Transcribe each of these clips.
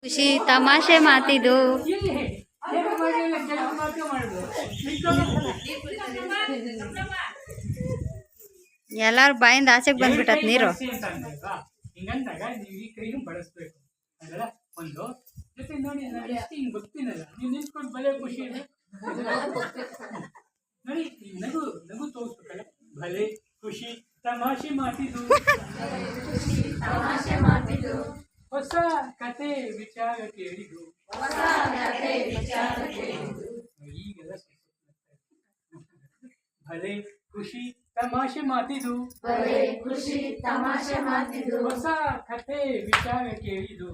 ಖುಷಿ ತಮಾಷೆ ಮಾತಿದು. ಎಲ್ಲಾರು ಬಾಯಿಂದ ಆಚೆಗೆ ಬಂದ್ಬಿಟ್ಟತ್ ನೀರು. ಹಿಂಗಂದಾಗ ನೀವು ಈ ಕೈನು ಬಳಸ್ಬೇಕು ಅದಲ್ಲ ಒಂದು ಜೊತೆ ನೋಡಿ ಹಿಂಗ್ ಗೊತ್ತಿನಲ್ಲ ನೀವು ನಿಂತ್ಕೊಂಡು ಭಲೆ ಖುಷಿ ಇದೆ ನೋಡಿ ನಗು ನಗು ತೋರಿಸ್ಬೇಕಲ್ಲ. ಭಲೆ ಖುಷಿ ತಮಾಷೆ ಮಾತಿದು ಹೊಸ ಕತೆ ವಿಚಾರ ಕೇಳಿದು ಈಗೆಲ್ಲ ಭಲೆ ಖುಷಿ ತಮಾಷೆ ಮಾತಿದು ಹೊಸ ಕತೆ ವಿಚಾರ ಕೇಳಿದು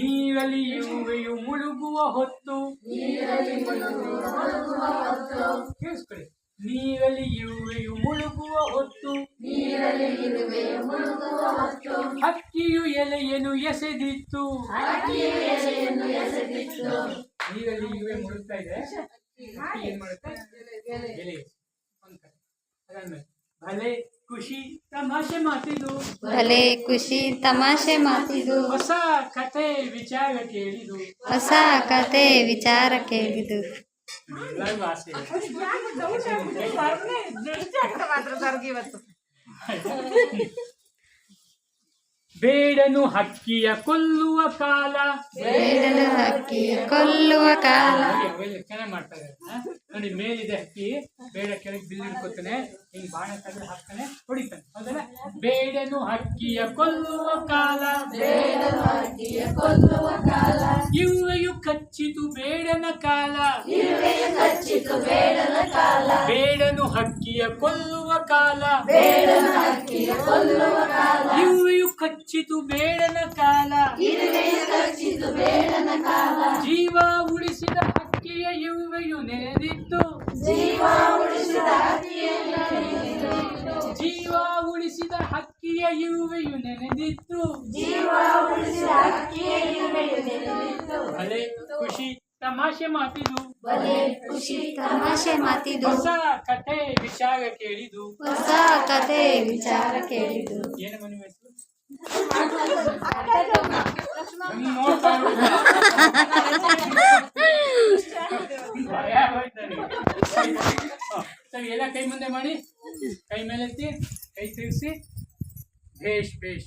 ನೀರಲಿಯುವೆಯು ಮುಳುಗುವ ಹೊತ್ತು ಕೇಳಿಸ್ಕೊಳ್ಳಿ. ನೀರಲಿಯುವೆಯು ಮುಳುಗುವ ಹೊತ್ತು ಹಕ್ಕಿಯು ಎಲೆಯನ್ನು ಎಸೆದಿತ್ತು. ನೀರಲ್ಲಿ ಇವೆ ಮುಳುಗ್ತಾ ಇದೆ, ಹಕ್ಕಿ ಏನ್ ಮಾಡುತ್ತೆ ಎಲೆ ಅದಾದ್ಮೇಲೆ ಭಲೆ ಖುಷಿ ತಮಾಷೆ ಮಾತಿದು ಭಲೆ ಖುಷಿ ತಮಾಷೆ ಮಾತಿದು ಹೊಸ ಕತೆ ವಿಚಾರ ಕೇಳಿದು ಹೊಸ ಕತೆ ವಿಚಾರ ಕೇಳಿದು. ಎಲ್ಲರಿಗೂ ಆಸೆ ಬೇಡನು ಹಕ್ಕಿಯ ಕೊಲ್ಲುವ ಕಾಲ ಬೇಡನು ಹಕ್ಕಿ ಕೊಲ್ಲುವ ಕಾಲ. ಚೆನ್ನಾಗಿ ಮಾಡ್ತಾರೆ ನೋಡಿ. ಮೇಲಿದೆ ಹಕ್ಕಿ, ಬೇಡ ಕೆಳಗೆ ಬಿಲ್ ಹಿಡ್ಕೊತಾನೆ, ಹಿಂಗ್ ಬಾಣ ತೆಗೆದು ಹಾಕ್ತಾನೆ, ಹೊಡಿತಾನೆ, ಹೌದಲ್ಲ. ಬೇಡನು ಹಕ್ಕಿಯ ಕೊಲ್ಲುವ ಕಾಲ ಇರುವೆಯು ಕಚ್ಚಿತು ಬೇಡನ ಕಾಲ. ಬೇಡನು ಹಕ್ಕಿಯ ಕೊಲ್ಲುವ ಕಾಲ ಇರುವೆಯು ಕಚ್ಚಿತು ಬೇಡನ ಕಾಲ. ಜೀವ ಉಳಿಸಿದ ಹಕ್ಕಿಯ ಇರುವೆಯು ನೆನೆದಿತ್ತು. ಜೀವ ಉಳಿಸಿದ ಹಕ್ಕಿಯ ಇರುವೆಯು ನೆನೆದಿತ್ತು. ಭಲೆ ಖುಷಿ ತಮಾಷೆ ಮಾತಿದು ತಮಾಷೆ ಮಾತಿದು ಹೊಸ ಕತೆ ವಿಚಾರ ಕೇಳಿದು. ಹೊಸ ಕತೆ ವಿಚಾರ ಕೇಳಿದು. ಏನು ಮನೆ ಹೆಸರು? ಸರಿ, ಎಲ್ಲ ಕೈ ಮುಂದೆ ಮಾಡಿ, ಕೈ ಮೇಲೆತ್ತಿ, ಕೈ ತಿರ್ಗಿಸಿ. ಬೇಷ್ ಬೇಷ್.